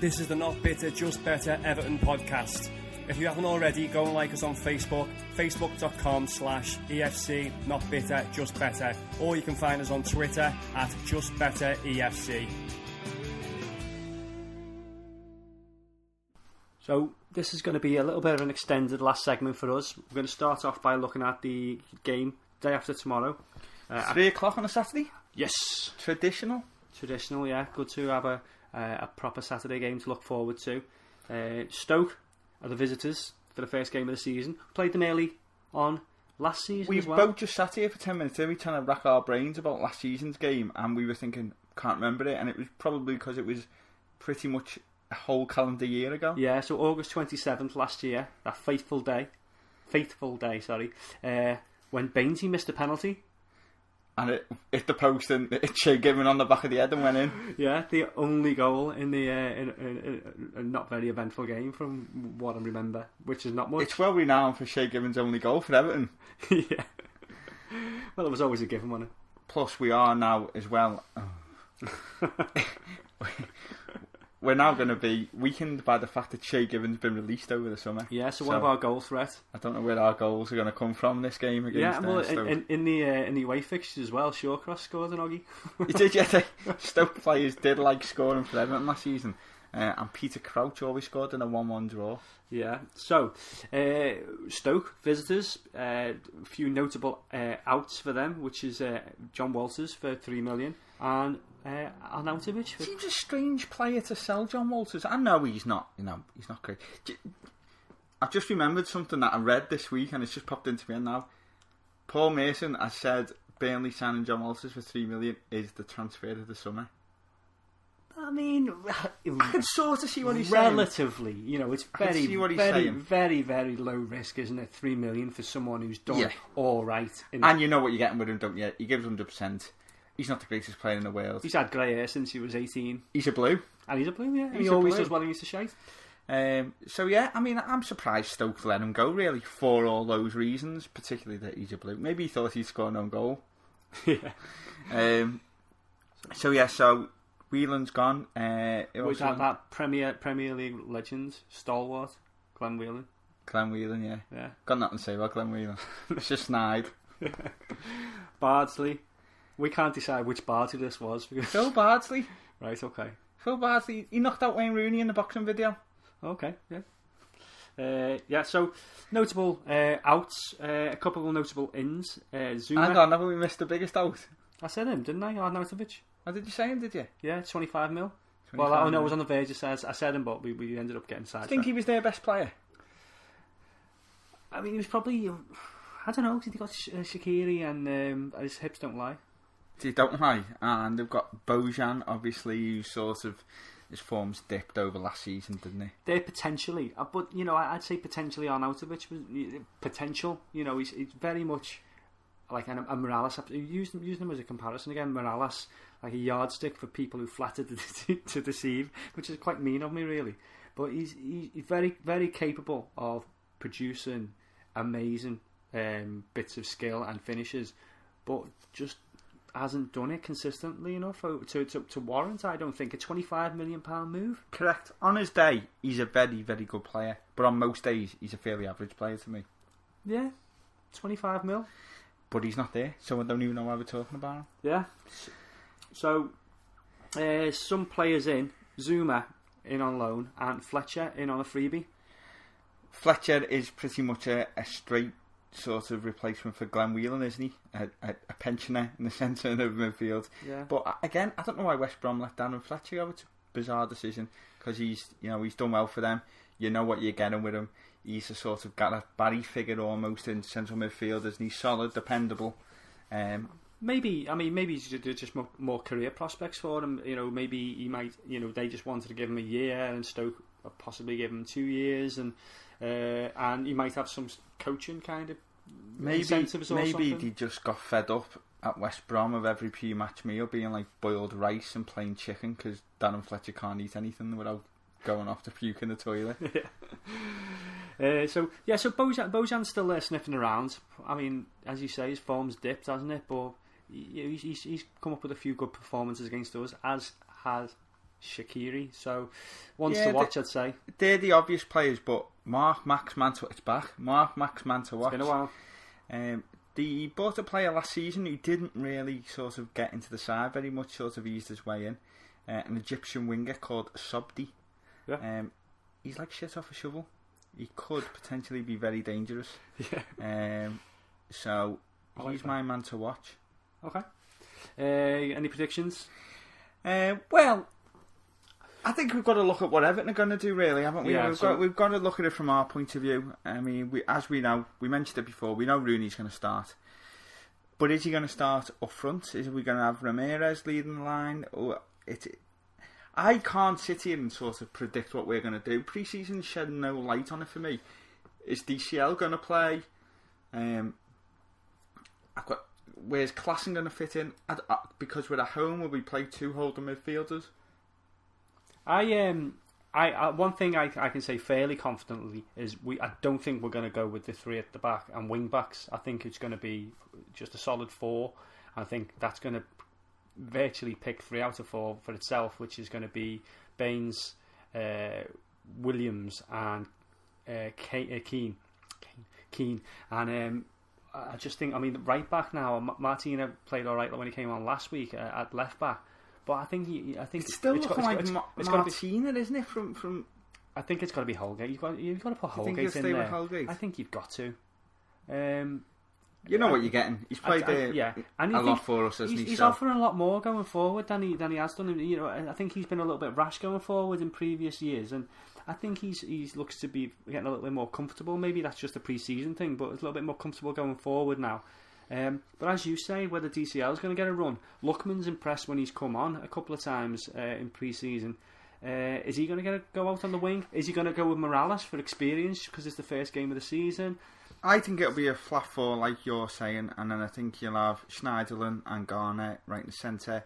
This is the Not Bitter, Just Better Everton podcast. If you haven't already, go and like us on Facebook, facebook.com/EFC Not Bitter, Just Better, or you can find us on Twitter at Just Better EFC. So this is going to be a little bit of an extended last segment for us. We're going to start off by looking at the game day after tomorrow. 3 o'clock on a Saturday? Yes. Traditional, yeah. Good to have a proper Saturday game to look forward to. Stoke are the visitors for the first game of the season. Played them early on last season as well. We both just sat here for 10 minutes, we trying to rack our brains about last season's game, and we were thinking, can't remember it, and it was probably because it was pretty much a whole calendar year ago. Yeah, so August 27th last year, that fateful day, when Bainesy missed a penalty. And it hit the post and it Shea Given on the back of the head and went in. Yeah, the only goal in the in a not very eventful game from what I remember, which is not much. It's well renowned for Shea Given's only goal for Everton. Yeah. Well, it was always a given, wasn't it? Plus, we are now as well. We're now going to be weakened by the fact that Shea Given's been released over the summer. Yeah, so what of our goal threat? I don't know where our goals are going to come from this game against Stoke. In the away fixtures as well, Shawcross scored an oggie. He did, yeah. Stoke players did like scoring for Everton last season. And Peter Crouch always scored in a 1-1 draw. Yeah, so Stoke visitors, a few notable outs for them, which is John Walters for $3 million and Arnautovic. Seems a strange player to sell, John Walters. I know he's not, he's not great. I've just remembered something that I read this week, and it's just popped into me now. Paul Mason has said Burnley signing John Walters for $3 million is the transfer of the summer. I mean, I can sort of see what he's relatively, saying. It's very, very low risk, isn't it? $3 million for someone who's done all right. And you know what you're getting with him, don't you? He gives 100%. He's not the greatest player in the world. He's had grey hair since he was 18. He's a blue. And he's a blue, yeah. He always does well in Mr. Shite. So yeah, I mean, I'm surprised Stoke let him go, really, for all those reasons, particularly that he's a blue. Maybe he thought he'd score an own goal. Yeah. So Whelan's gone. Was that Premier League legend, stalwart, Glenn Whelan? Glenn Whelan, yeah. Got nothing to say about Glenn Whelan. It's just snide. Bardsley. We can't decide which Bardsley this was. Phil Bardsley. Right, okay. Phil Bardsley, he knocked out Wayne Rooney in the boxing video. Okay, yeah. So, notable outs, a couple of notable ins. Zuma. Hang on, haven't we missed the biggest out? I said him, didn't I? Arnautovic. Oh, did you say him, did you? Yeah, 25 mil. Well, I was on the verge of saying I said him, but we ended up getting sidetracked. Do you think he was their best player? I mean, he was probably, I don't know, he got Shaqiri and his hips don't lie. They don't lie. And they've got Bojan, obviously, who sort of, his form's dipped over last season, didn't he? They're potentially, but, I'd say potentially Arnautovic was potential. He's very much like a Morales. Using him as a comparison again. Morales, like a yardstick for people who flatter to deceive, which is quite mean of me, really. But he's very, very capable of producing amazing bits of skill and finishes, but just hasn't done it consistently enough to warrant, I don't think, a £25 million move. Correct. On his day, he's a very, very good player, but on most days, he's a fairly average player to me. Yeah, 25 mil. But he's not there, so I don't even know why we're talking about him. Yeah. So, some players in, Zuma in on loan, and Fletcher in on a freebie. Fletcher is pretty much a straight sort of replacement for Glenn Whelan, isn't he? A pensioner in the centre of midfield. Yeah. But again, I don't know why West Brom let Darren Fletcher go. It's a bizarre decision, because he's done well for them. You know what you're getting with him. He's a sort of got a Barry figure almost in central midfield, isn't he? Solid, dependable. Maybe he's just more career prospects for him. Maybe he might. They just wanted to give him a year, and Stoke possibly give him 2 years, and he might have some coaching kind of incentives or something. Maybe he just got fed up at West Brom of every pre-match meal being like boiled rice and plain chicken, because Darren Fletcher can't eat anything without going off to puke in the toilet. So Bojan's still there sniffing around. I mean, as you say, his form's dipped, hasn't it? But he's come up with a few good performances against us, as has Shaqiri. So, ones to watch, I'd say. They're the obvious players, but Mark Max man to watch. It's been a while. They bought a player last season who didn't really sort of get into the side very much, sort of eased his way in. An Egyptian winger called Sobdi. Yeah. He's like shit off a shovel. He could potentially be very dangerous. Yeah. So he's my man to watch. Okay. Any predictions? Well, I think we've got to look at what Everton are going to do, really, haven't we? Yeah, we've got to look at it from our point of view. I mean, as we know, we mentioned it before, we know Rooney's going to start. But is he going to start up front? Is we going to have Ramirez leading the line? I can't sit here and sort of predict what we're going to do. Pre-season shed no light on it for me. Is DCL going to play? Where's Klassen going to fit in? Because we're at home, will we play 2 holding midfielders? One thing I can say fairly confidently is I don't think we're going to go with the 3 at the back and wing backs. I think it's going to be just a solid 4. I think that's going to virtually pick 3 out of 4 for itself, which is going to be Baines, Williams, and Keane. And I just think, I mean, right back now, Martina played all right when he came on last week at left back. But I think it's still looking like Martina, isn't it? From I think it's got to be Holgate. You've got to put Holgate in there. Holgate? I think you've got to. You know what you're getting. He's played a lot for us, hasn't he? He's offering a lot more going forward than he has done. You know, I think he's been a little bit rash going forward in previous years, and I think he's looks to be getting a little bit more comfortable. Maybe that's just a pre-season thing, but it's a little bit more comfortable going forward now. But as you say, whether DCL is going to get a run, Luckman's impressed when he's come on a couple of times in pre-season. Is he going to go out on the wing? Is he going to go with Morales for experience because it's the first game of the season? I think it'll be a flat 4 like you're saying, and then I think you'll have Schneiderlin and Garner right in the centre,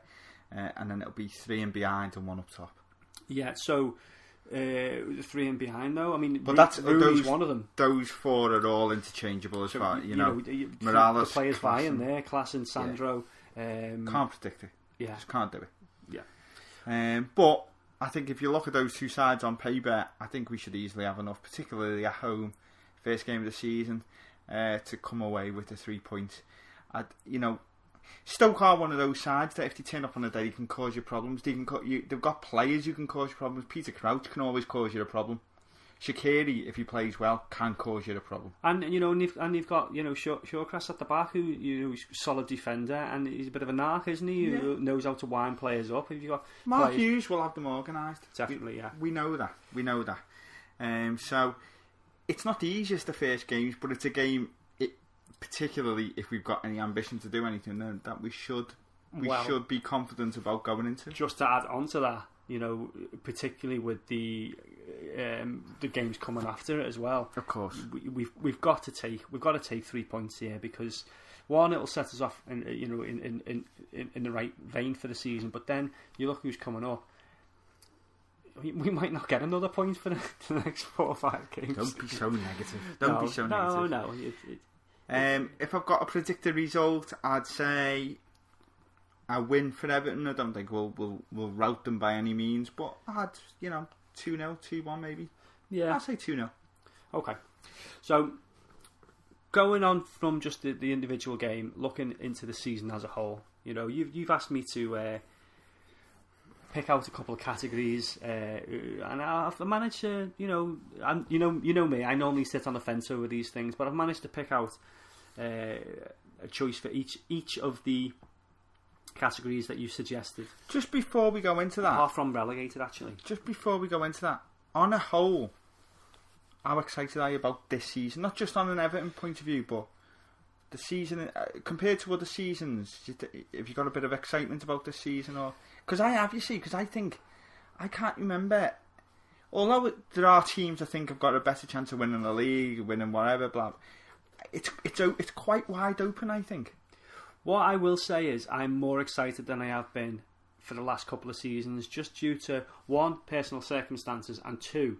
and then it'll be 3 in behind and 1 up top. Yeah, so 3 in behind though. I mean, but Rooney's one of them. Those 4 are all interchangeable as far you know. Morales, the players vying there, Klassen, Sandro. Can't predict it. Yeah, just can't do it. Yeah. But I think if you look at those 2 sides on paper, I think we should easily have enough, particularly at home, first game of the season, to come away with the 3 points. Stoke are one of those sides that if they turn up on a day, can cause you problems. They've got players who can cause you problems. Peter Crouch can always cause you a problem. Shaqiri, if he plays well, can cause you a problem. And you've got Shawcross at the back, who's a solid defender, and he's a bit of a narc, isn't he? Yeah. Who knows how to wind players up. If you got Mark Hughes will have them organised. Definitely, yeah. We know that. So it's not the easiest of first games, but it's a game. Particularly if we've got any ambition to do anything, then that we should be confident about going into. Just to add on to that, particularly with the games coming after it as well. Of course, we've got to take 3 points here, because one, it'll set us off in the right vein for the season. But then you look who's coming up. We might not get another point for the next 4 or 5 games. Don't be so negative. Don't be so negative. No. If I've got to predict a result, I'd say a win for Everton. I don't think we'll rout them by any means, but I'd 2-0, 2-1 maybe. Yeah, I'd say 2-0. Okay, so going on from just the individual game, looking into the season as a whole, you've asked me to pick out a couple of categories, and I've managed to, you know me, I normally sit on the fence over these things, but I've managed to pick out a choice for each of the categories that you suggested. Just before we go into that, apart from relegated, actually. Just before we go into that, on a whole, how excited are you about this season? Not just on an Everton point of view, but the season compared to other seasons. Have you got a bit of excitement about this season, or because I have, because I think I can't remember. Although there are teams I think have got a better chance of winning the league, winning whatever, blah. It's quite wide open, I think. What I will say is I'm more excited than I have been for the last couple of seasons, just due to, one, personal circumstances, and two,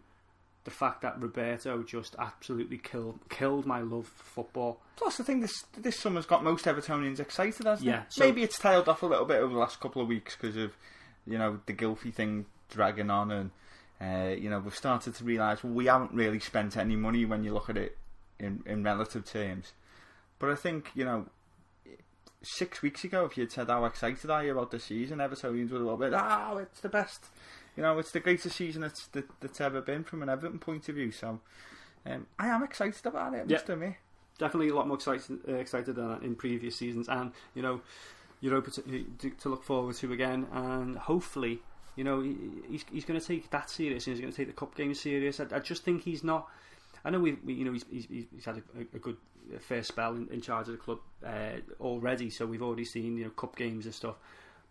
the fact that Roberto just absolutely killed my love for football. Plus, I think this summer's got most Evertonians excited, hasn't it? So, maybe it's tailed off a little bit over the last couple of weeks because of the Gylfi thing dragging on, and we've started to realise we haven't really spent any money when you look at it in relative terms. But I think 6 weeks ago, if you'd said how excited are you about the season, Evertonians would have been, it's the best, it's the greatest season that's ever been from an Everton point of view. So I am excited about it, I must admit. Definitely a lot more excited than in previous seasons, and Europa to look forward to again, and hopefully he's going to take that serious, and he's going to take the cup game serious. I just think he's not. I know he's had a good first spell in charge of the club already, so we've already seen cup games and stuff.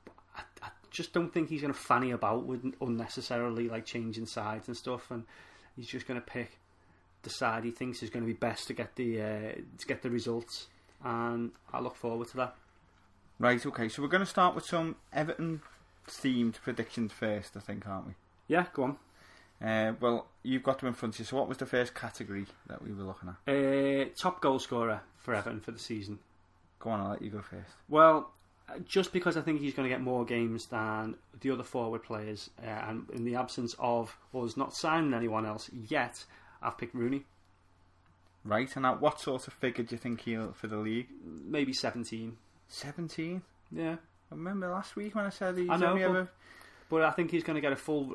But I just don't think he's going to fanny about with unnecessarily like changing sides and stuff, and he's just going to pick the side he thinks is going to be best to get the results, and I look forward to that. Right, okay, so we're going to start with some Everton themed predictions first, I think, aren't we? Yeah, go on. Well, you've got them in front of you. So what was the first category that we were looking at? Top goal scorer for Everton for the season. Go on, I'll let you go first. Well, just because I think he's going to get more games than the other forward players, and in the absence of us not signing anyone else yet, I've picked Rooney. Right, and at what sort of figure do you think he'll for the league? Maybe 17. 17? Yeah. I remember last week when I said he's only ever... But I think he's going to get a full.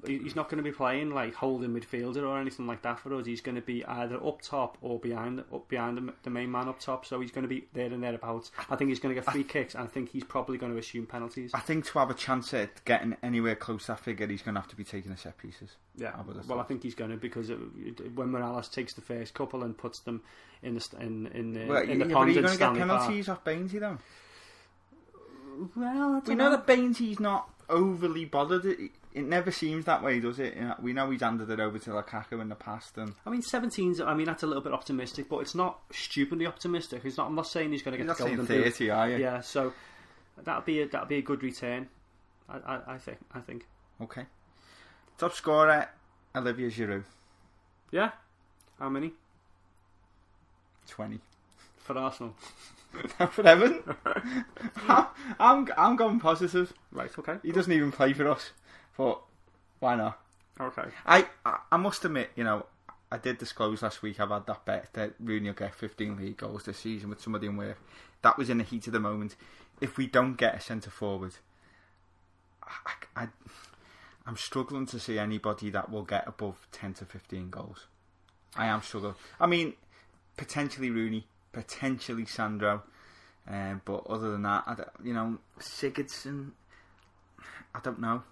He's not going to be playing like holding midfielder or anything like that for us. He's going to be either up top or behind the main man up top. So he's going to be there and thereabouts. I think he's going to get free kicks, and I think he's probably going to assume penalties. I think to have a chance at getting anywhere close to that figure, he's going to have to be taking the set pieces. Yeah, I think he's going to, because when Morales takes the first couple and puts them in the pond, but are you going to get penalties off Bainesy though? Well, we know that Bainesy's not overly bothered. It never seems that way, does it? We know he's handed it over to Lukaku in the past, and 17's. That's a little bit optimistic, but it's not stupidly optimistic. I'm not saying he's going to get the golden boot. 30, are you? Yeah, so that'd be a good return. I think. Okay. Top scorer, Olivier Giroud. Yeah. How many? 20. For Arsenal. For Everton. I'm going positive. Right, okay. He doesn't even play for us, but why not? Okay. I must admit, I did disclose last week I've had that bet that Rooney will get 15 league goals this season with somebody in work. That was in the heat of the moment. If we don't get a centre forward, I'm struggling to see anybody that will get above 10 to 15 goals. I am struggling. Potentially Rooney, potentially Sandro, but other than that, Sigurdsson, I don't know.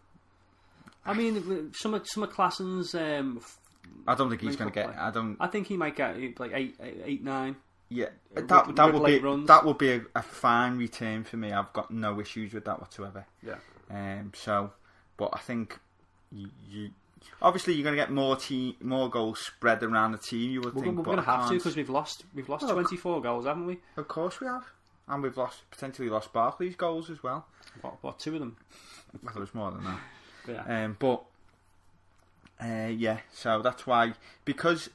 Some of Klassen's. I don't think he's going to get. I think he might get like 8, 9. Yeah, that would be a fine return for me. I've got no issues with that whatsoever. Yeah. But I think you obviously you're going to get more goals spread around the team. You would think we're going to have to, because we've lost 24 goals, haven't we? Of course we have, and we've potentially lost Barkley's goals as well. What 2 of them? Well, there's more than that. Yeah. Yeah. So that's why, because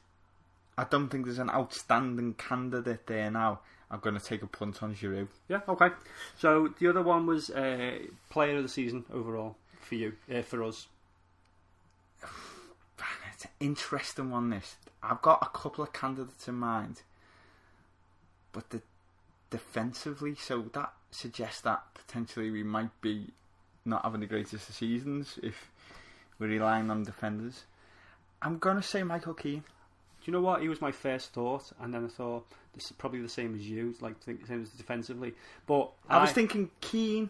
I don't think there's an outstanding candidate there now, I'm going to take a punt on Giroud. Yeah. Okay. So the other one was player of the season overall for you, for us. It's an interesting one, this. I've got a couple of candidates in mind, but defensively, so that suggests that potentially we might be not having the greatest of seasons if we're relying on defenders. I'm going to say Michael Keane. Do you know what? He was my first thought, and then I thought this is probably the same as you, like the same as defensively. But I was thinking Keane,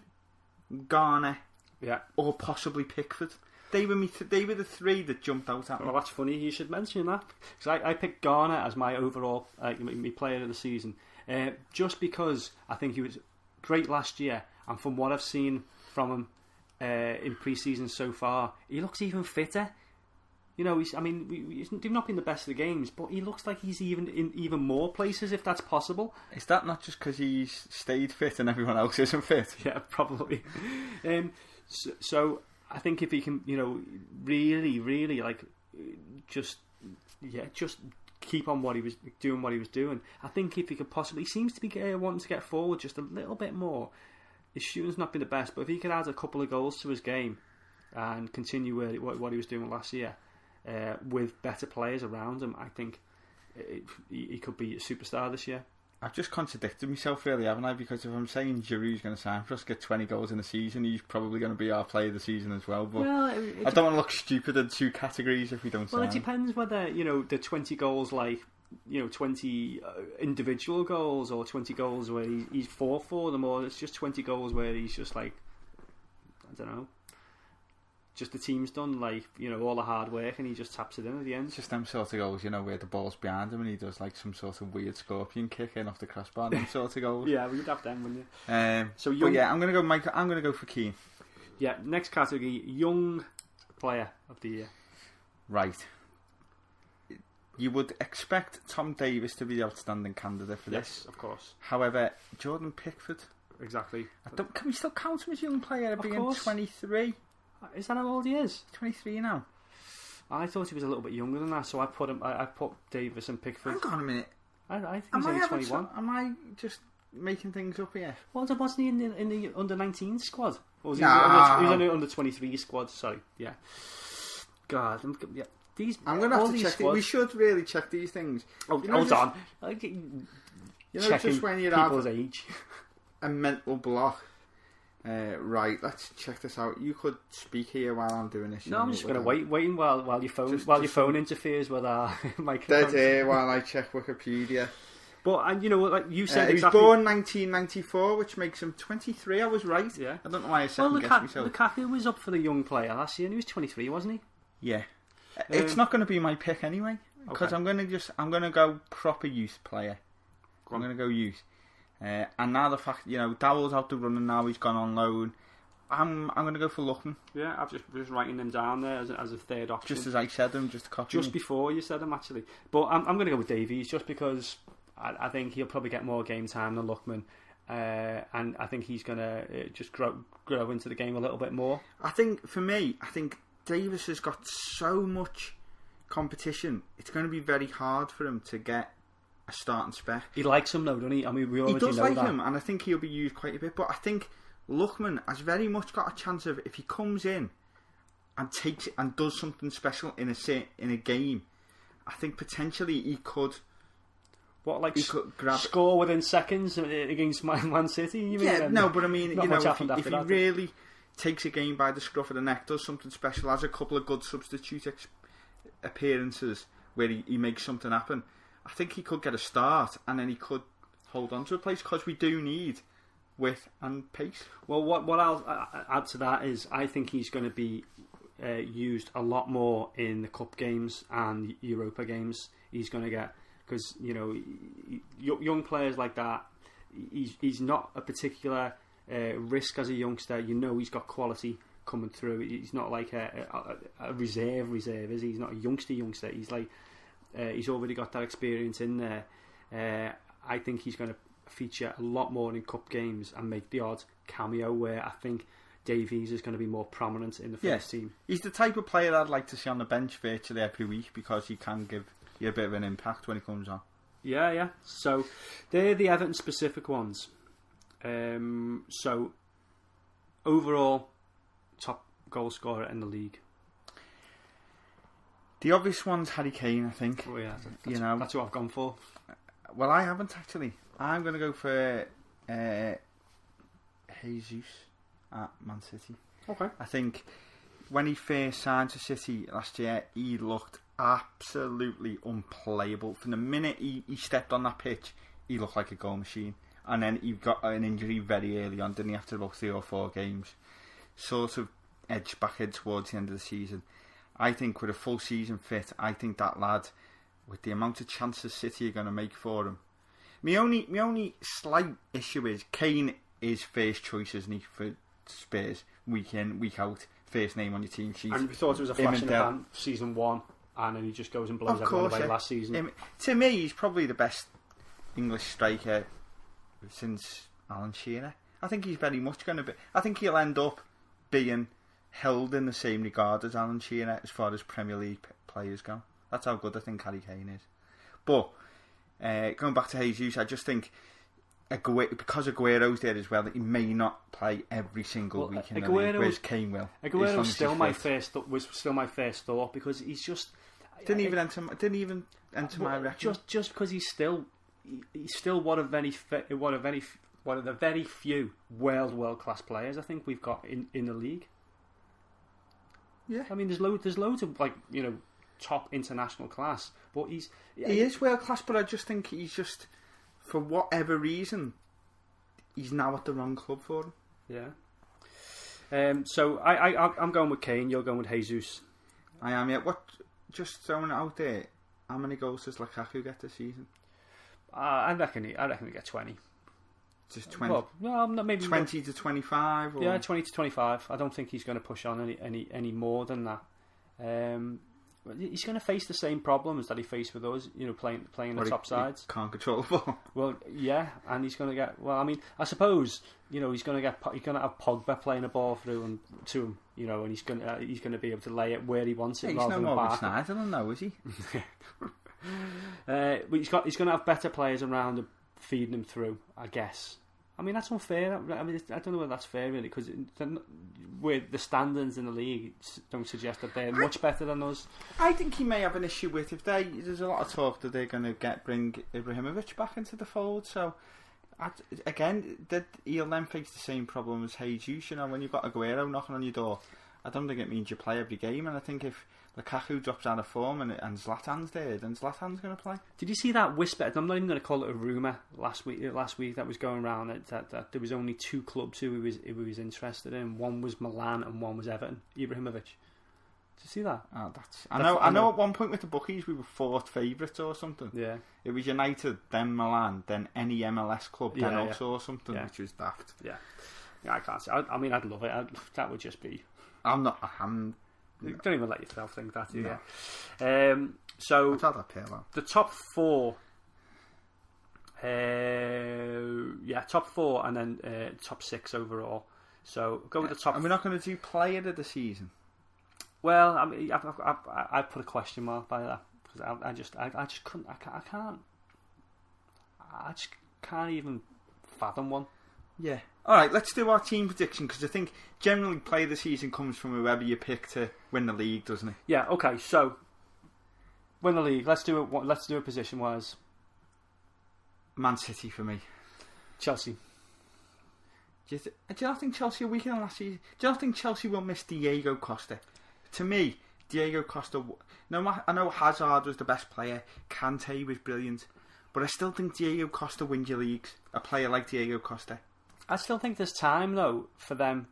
Garner, yeah, or possibly Pickford. They were the 3 that jumped out at me. Well, that's funny you should mention that, because I picked Garner as my overall my player of the season, just because I think he was great last year, and from what I've seen from him in pre-season so far, he looks even fitter. They've not been the best of the games, but he looks like he's even more places, if that's possible. Is that not just because he's stayed fit and everyone else isn't fit? Yeah, probably. So I think if he can, really just keep on what he was doing. I think if he could possibly, he seems to be wanting to get forward just a little bit more. His shooting's not been the best, but if he could add a couple of goals to his game, and continue what he was doing last year with better players around him, I think he could be a superstar this year. I've just contradicted myself, really, haven't I? Because if I'm saying Giroud's going to sign for us, get 20 goals in a season, he's probably going to be our player of the season as well. But I don't want to look stupid in two categories if we don't sign. Well, it depends whether, the 20 goals, 20 individual goals, or 20 goals where he's fought for them, or it's just 20 goals where he's just I don't know, just the team's done all the hard work and he just taps it in at the end. It's just them sort of goals, where the ball's behind him and he does some sort of weird scorpion kick in off the crossbar. Them sort of goals. Yeah, we'd have them, wouldn't you? But yeah, I'm gonna go Michael. I'm gonna go for Keane. Yeah, next category, young player of the year. Right. You would expect Tom Davies to be the outstanding candidate for this. Yes, of course. However, Jordan Pickford. Exactly. Can we still count him as a young player? Being 23. Is that how old he is? 23 now. I thought he was a little bit younger than that, so I put him. I put Davis and Pickford. Hang on a minute. I think he's only 21. Am I just making things up here? Well, wasn't he in the under 19 squad? Or was he was under 23 squad? Sorry, yeah. God, yeah. I'm going to have to check. We should really check these things. Hold on. Just when you have age. a mental block. Right, let's check this out. You could speak here while I'm doing this. No, I'm just going to wait while your phone interferes with our microphone. Dead air while I check Wikipedia. But you said, he was born 1994, which makes him 23. I was right. Yeah. I don't know why I second-guessed myself. Lukaku was up for the young player last year, and he was 23, wasn't he? Yeah. It's not going to be my pick anyway, because I'm going to go proper youth player. I'm going to go youth. And now the fact, Dowell's out the running now, he's gone on loan. I'm going to go for Lookman. Yeah, I've just writing them down there as a third option. Just as I said them, just to copy Just before you said them, actually. But I'm going to go with Davies, just because I think he'll probably get more game time than Lookman. And I think he's going to just grow into the game a little bit more. I think Davis has got so much competition. It's going to be very hard for him to get a starting spec. He likes him though, doesn't he? I mean, we already know that. He does like him, and I think he'll be used quite a bit. But I think Lookman has very much got a chance of, if he comes in and takes it and does something special in a game, I think potentially he could. He could score within seconds against Man City? You mean? Yeah, no, but I mean, if he that, really takes a game by the scruff of the neck, does something special, has a couple of good substitute appearances where he makes something happen, I think he could get a start and then he could hold on to a place, because we do need width and pace. Well, what I'll add to that is I think he's going to be used a lot more in the cup games and Europa games. He's going to get, because young players like that, he's not a particular risk as a youngster. He's got quality coming through. He's not like a reserve, is he? He's not a youngster. He's like he's already got that experience in there. I think he's going to feature a lot more in cup games and make the odd cameo, where I think Davies is going to be more prominent in the first team. He's the type of player I'd like to see on the bench virtually every week, because he can give you a bit of an impact when he comes on. Yeah. So they're the Everton specific ones. So overall, top goal scorer in the league. The obvious one's Harry Kane, I think. Oh yeah, that's what I've gone for. Well, I haven't actually. I'm going to go for Jesus at Man City. Okay. I think when he first signed to City last year, he looked absolutely unplayable. From the minute he stepped on that pitch, he looked like a goal machine. And then he got an injury very early on, didn't he, after about 3 or 4 games. Sort of edged back in towards the end of the season. I think with a full season fit, I think that lad, with the amount of chances City are going to make for him. My only slight issue is Kane is first choice, isn't he, for Spurs, week in, week out, first name on your team sheet. And we thought it was a flash in the pan, season 1, and then he just goes and blows everyone away last season. To me, he's probably the best English striker since Alan Shearer. I think he's very much going to be. I think he'll end up being held in the same regard as Alan Shearer as far as Premier League players go. That's how good I think Harry Kane is. But going back to Jesus, I just think because Aguero's there as well, that he may not play every single week in the league, whereas Kane will. Aguero was still my first thought because he's just didn't even enter my record. Just because he's still one of the very few world class players I think we've got in the league. Yeah, I mean there's loads of top international class, but he is world class. But I just think he's just, for whatever reason, he's now at the wrong club for him. Yeah. So I'm going with Kane. You're going with Jesus. I am. Yeah. What? Just throwing it out there. How many goals does Lukaku get this season? I reckon he gets 20. Just 20. Well, no, maybe 20 to 25. Or? Yeah, 20 to 25. I don't think he's going to push on any more than that. He's going to face the same problems that he faced with us, playing the top sides. He can't control the ball. Well, yeah, and he's going to get. Well, I mean, I suppose he's going to have Pogba playing a ball through to him, and he's going to be able to lay it where he wants it. He's rather no than more Schneiderlin, though, is he? But he's going to have better players around him feeding him through, I guess. I mean, that's unfair. I mean, I don't know whether that's fair, really, because the standards in the league don't suggest that they're much better than us. I think he may have an issue with there's a lot of talk that they're going to bring Ibrahimovic back into the fold. So, he'll then face the same problem as Jesus. When you've got Aguero knocking on your door, I don't think it means you play every game. And I think if Lukaku drops out of form and Zlatan's there, then Zlatan's going to play. Did you see that whisper? I'm not even going to call it a rumour. Last week that was going around that there was only two clubs who he was interested in. One was Milan and one was Everton. Ibrahimovic. Did you see that? Oh, I know. At one point with the bookies, we were fourth favourites or something. Yeah. It was United, then Milan, then any MLS club, then also or something, which was daft. Yeah. Yeah, I can't say. I mean, I'd love it. That would just be. No. Don't even let yourself think that, do you? Yeah. So the top four, top four, and then top six overall. So go with the top. And we're not going to do player of the season. Well, I mean, I put a question mark by that because I just couldn't. I just can't even fathom one. Yeah. Alright, let's do our team prediction, because I think generally player of the season comes from whoever you pick to win the league, doesn't it? Yeah, okay, so win the league, let's do it position wise. Man City for me. Chelsea. Do you not think Chelsea are weaker than last season? Do you not think Chelsea will miss Diego Costa? To me, Diego Costa, I know Hazard was the best player, Kante was brilliant, but I still think Diego Costa wins your leagues. A player like Diego Costa. I still think there's time though for them.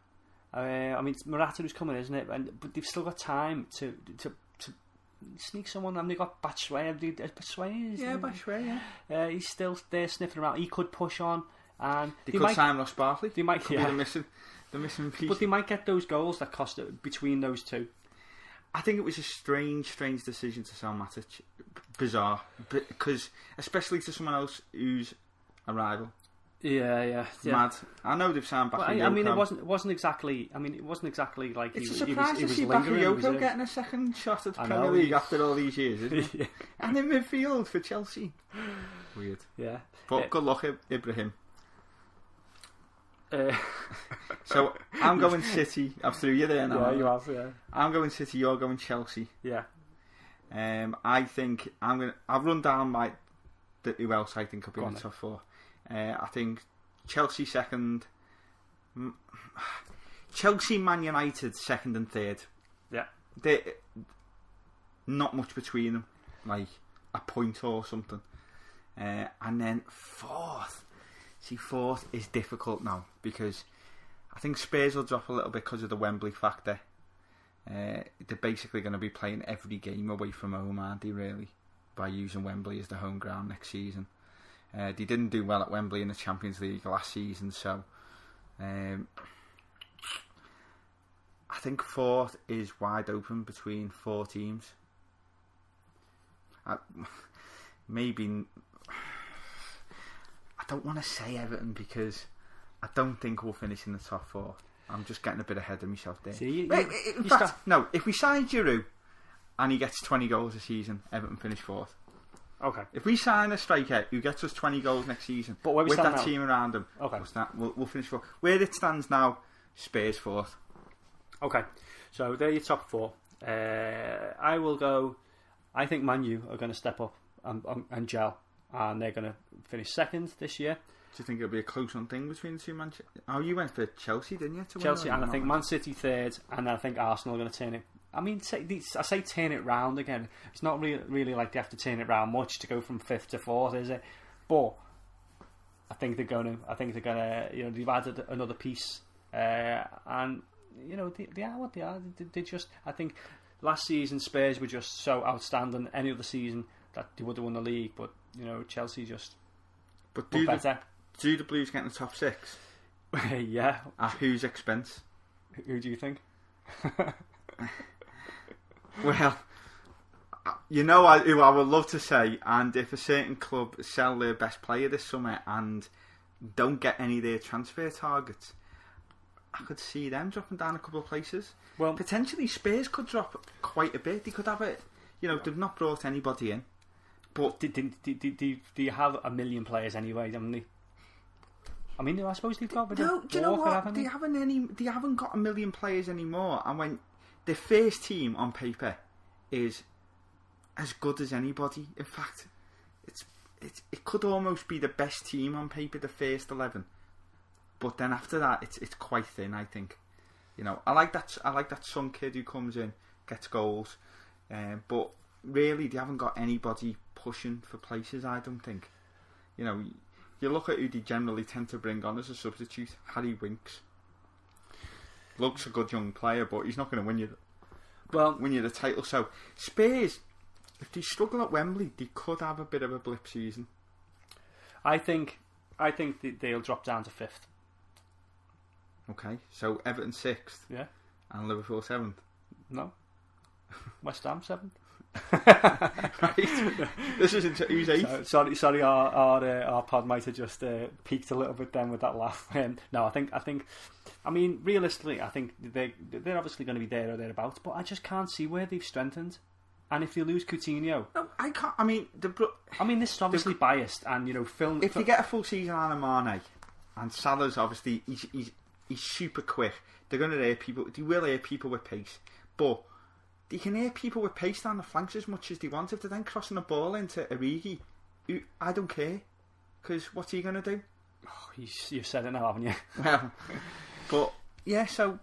I mean, Morata's coming, isn't it? But they've still got time to sneak someone. And they've got Batshuayi. Batshuayi. Yeah. He's still there sniffing around. He could push on, and they could sign Ross Barkley. They might. Could be the missing piece. But they might get those goals that cost it between those two. I think it was a strange decision to sell Matic. Bizarre, because especially to someone else who's a rival. Yeah. Mad. I know they've signed Bakayoko. I mean, it wasn't exactly. I mean, it wasn't exactly like it's a surprise to see Bakayoko getting a second shot at the Premier League after all these years, isn't it? And in midfield for Chelsea. Weird. Yeah. But good luck, Ibrahim. So I'm going City. I'm through you there now. Yeah, you have. Yeah. I'm going City. You're going Chelsea. Yeah. I think I'll run down who else I think will be in the top four. I think Chelsea second, Chelsea, Man United second and third. Yeah, they not much between them, like a point or something. And then fourth. See, fourth is difficult now because I think Spurs will drop a little bit because of the Wembley factor. They're basically going to be playing every game away from home, aren't they? Really, by using Wembley as the home ground next season. They didn't do well at Wembley in the Champions League last season, so I think fourth is wide open between four teams. Maybe I don't want to say Everton because I don't think we'll finish in the top four. I'm just getting a bit ahead of myself there. No, if we sign Giroud and he gets 20 goals a season, Everton finish fourth. Okay. If we sign a striker who gets us 20 goals next season, but where we with stand that now? team around him, Okay. what's that? We'll finish fourth. Where it stands now, Spurs fourth. Okay, so they're your top four. I will go. I think Man U are going to step up and gel, and they're going to finish second this year. Do you think it'll be a close-on thing between the two Manchester? Oh, you went for Chelsea, didn't you? Chelsea, and I think Man City third, and I think Arsenal are going to turn it. I mean, I say turn it round again. It's not really like they have to turn it round much to go from fifth to fourth, is it? But I think they're going to. You know, they've added another piece, and you know they are what they are. They just. I think last season Spurs were just so outstanding. Any other season that they would have won the league, but you know Chelsea just. But better. Do the Blues get in the top six? Yeah. At whose expense? Who do you think? Well, you know who I would love to say, and if a certain club sell their best player this summer and don't get any of their transfer targets, I could see them dropping down a couple of places. Well, potentially Spurs could drop quite a bit. They could have it. You know, they've not brought anybody in. But do you have a million players anyway, haven't they? I mean, I suppose they've got. No, do you know what? They haven't got a million players anymore. And when the first team on paper is as good as anybody, in fact, it could almost be the best team on paper, the first 11. But then after that, it's quite thin. I think. You know, I like that Son kid who comes in, gets goals, but really they haven't got anybody pushing for places. I don't think. You know. You look at who they generally tend to bring on as a substitute. Harry Winks looks a good young player, but he's not going to win you the title. So Spurs, if they struggle at Wembley, they could have a bit of a blip season. I think they'll drop down to fifth. Okay, so Everton sixth, yeah, and Liverpool seventh. No, West Ham seventh. Right. This is who's eighth. Sorry, our pod might have just peaked a little bit then with that laugh. No, I mean, realistically, I think they're obviously going to be there or thereabouts, but I just can't see where they've strengthened. And if you lose Coutinho, no, I can't. I mean, this is obviously biased, and you know, if you get a full season out of Mane, and Salah's obviously he's super quick, they're going to hurt people. They will hurt people with pace, but. They can hit people with pace down the flanks as much as they want. If they're then crossing the ball into Origi, I don't care. Because what's he going to do? Oh, you've said it now, haven't you? Well, but yeah, so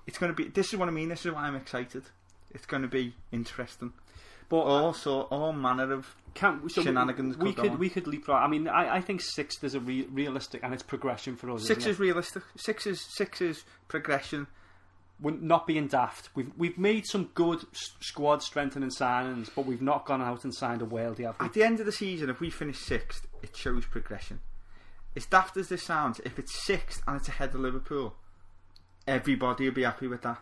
it's going to be. This is what I mean. This is why I'm excited. It's going to be interesting. But also all manner of shenanigans. We could leapfrog. I mean, I think sixth is a realistic, and it's progression for us. Six is realistic. Six is progression. We're not being daft. We've made some good squad strengthening signings, but we've not gone out and signed a worldie, have we? At the end of the season, if we finish sixth, it shows progression. As daft as this sounds, if it's sixth and it's ahead of Liverpool, everybody will be happy with that.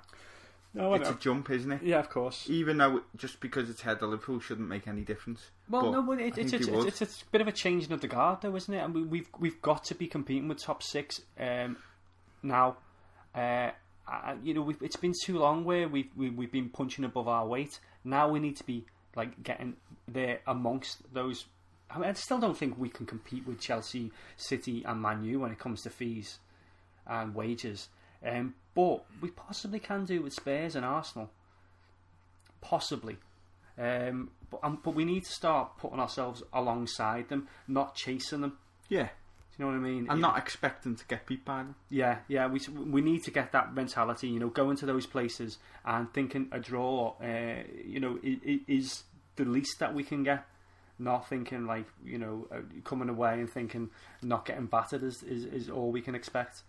No, it's a jump, isn't it? Yeah, of course. Even though just because it's ahead of Liverpool shouldn't make any difference. Well, but it's a bit of a changing of the guard, though, isn't it? And we've got to be competing with top six now. You know, it's been too long where we've been punching above our weight. Now we need to be like getting there amongst those. I mean, I still don't think we can compete with Chelsea, City, and Man U when it comes to fees and wages. But we possibly can do with Spurs and Arsenal. Possibly, but we need to start putting ourselves alongside them, not chasing them. Yeah. You know what I mean? I'm not expecting to get beat by them. Yeah. We need to get that mentality. You know, going to those places and thinking a draw, you know, is the least that we can get. Not thinking like, you know, coming away and thinking not getting battered is all we can expect.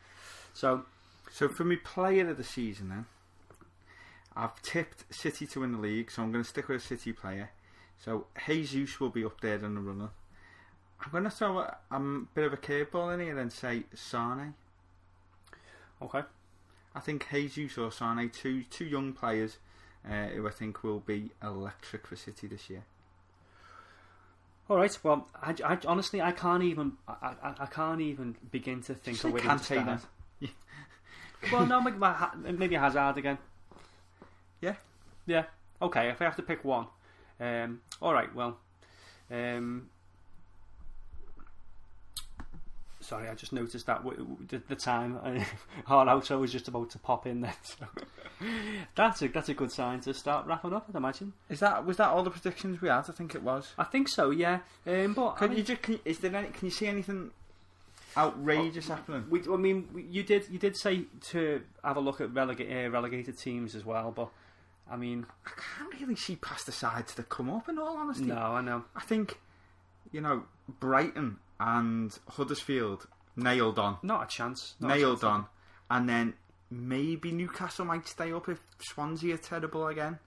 So for me, player of the season, then I've tipped City to win the league, so I'm going to stick with a City player. So Jesus will be up there in the runner. I'm going to throw a bit of a curveball in here and say Sane. Okay. I think Jesus or Sane, two young players who I think will be electric for City this year. All right. Well, I honestly I can't even begin to think of where to start. Well, no, maybe Hazard again. Yeah. Yeah. Okay. If I have to pick one, all right. Well. Sorry, I just noticed that the time our outro was just about to pop in then. So that's a good sign to start wrapping up, I'd imagine. Was that all the predictions we had? I think it was. I think so, yeah. But can you see anything outrageous happening? You did say to have a look at relegated teams as well, but I mean, I can't really see past the sides that come up. In all honesty, no, I know. I think Brighton and Huddersfield nailed on. Not a chance. Nailed on. And then maybe Newcastle might stay up if Swansea are terrible again.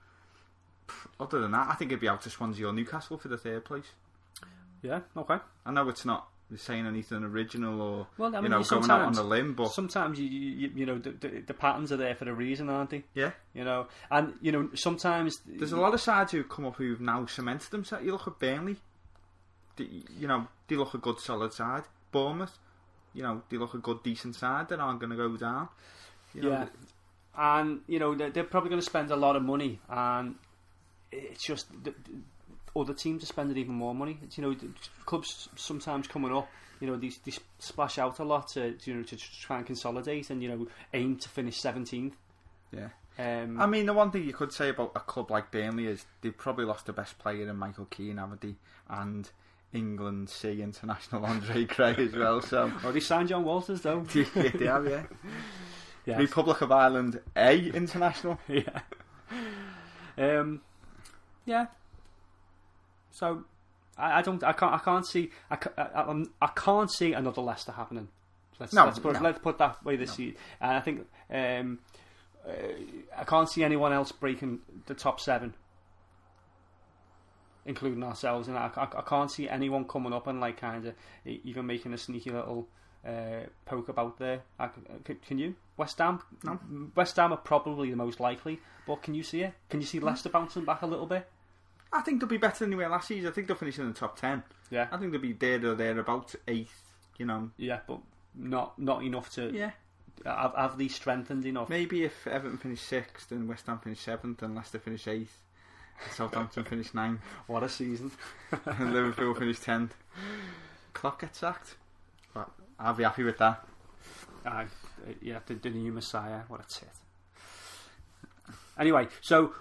Other than that, I think it'd be out to Swansea or Newcastle for the third place. Yeah, okay. I know it's not saying anything original or going out on a limb, but sometimes the patterns are there for a reason, aren't they? Yeah. And sometimes there's a lot of sides who've come up who've now cemented themselves. You look at Burnley. They look a good solid side. Bournemouth, they look a good decent side that aren't going to go down. And they're probably going to spend a lot of money, and it's just other teams are spending even more money. Clubs sometimes coming up, they splash out a lot to try and consolidate and aim to finish 17th. Yeah. I mean, the one thing you could say about a club like Burnley is they've probably lost the best player in Michael Keane, haven't they? And England C international Andre Gray as well. So they signed John Walters though. They have, yeah. Yes. Republic of Ireland A international. Yeah. Yeah. So I can't see another Leicester happening. Let's put that way this season. And I think I can't see anyone else breaking the top 7. Including ourselves, and I can't see anyone coming up and kind of even making a sneaky little poke about there. Can you? West Ham? No. West Ham are probably the most likely, but can you see it? Can you see Leicester bouncing back a little bit? I think they'll be better than they were last season. I think they'll finish in the top 10. Yeah. I think they'll be there or thereabouts, 8th, Yeah, but not enough to have these strengthened enough. Maybe if Everton finish 6th and West Ham finish 7th and Leicester finish 8th. Southampton finished 9th. What a season. And Liverpool finished 10th. Klopp gets sacked. But I'll be happy with that. The new Messiah. What a tit. Anyway, so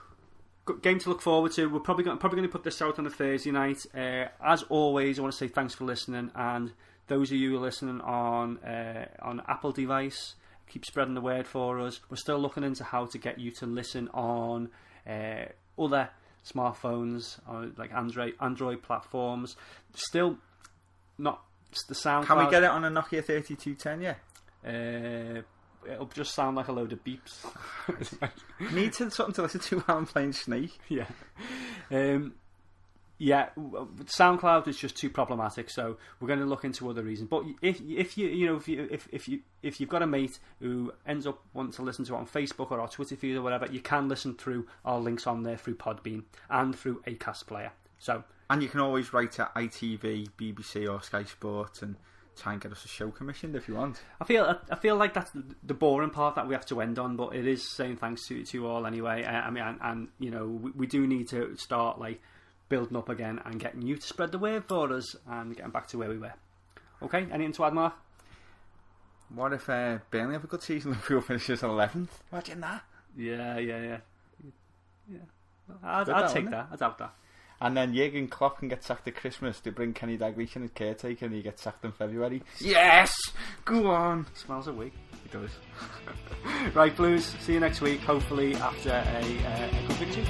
game to look forward to. We're probably going to put this out on a Thursday night. As always, I want to say thanks for listening, and those of you who are listening on Apple device, keep spreading the word for us. We're still looking into how to get you to listen on other smartphones, like Android platforms. Still not the sound. Can we get it on a Nokia 3210? Yeah. It'll just sound like a load of beeps. Need something to listen to while I'm playing Snake. Yeah. SoundCloud is just too problematic, so we're going to look into other reasons. But if you've got a mate who ends up wanting to listen to it on Facebook or our Twitter feed or whatever, you can listen through our links on there through Podbean and through Acast Player. And you can always write to ITV, BBC or Sky Sports and try and get us a show commissioned if you want. I feel like that's the boring part that we have to end on, but it is saying thanks to you all anyway. We do need to start building up again and getting you to spread the word for us and getting back to where we were. Okay, anything to add, Mark? What if Burnley have a good season and Liverpool finishes 11th? Imagine that. Yeah. I'd take that. I'd have that. And then Jurgen Klopp can get sacked at Christmas. They bring Kenny Dalglish in as caretaker and he gets sacked in February. Yes! Go on! Smells a week. It does. Right, Blues. See you next week, hopefully after a good victory.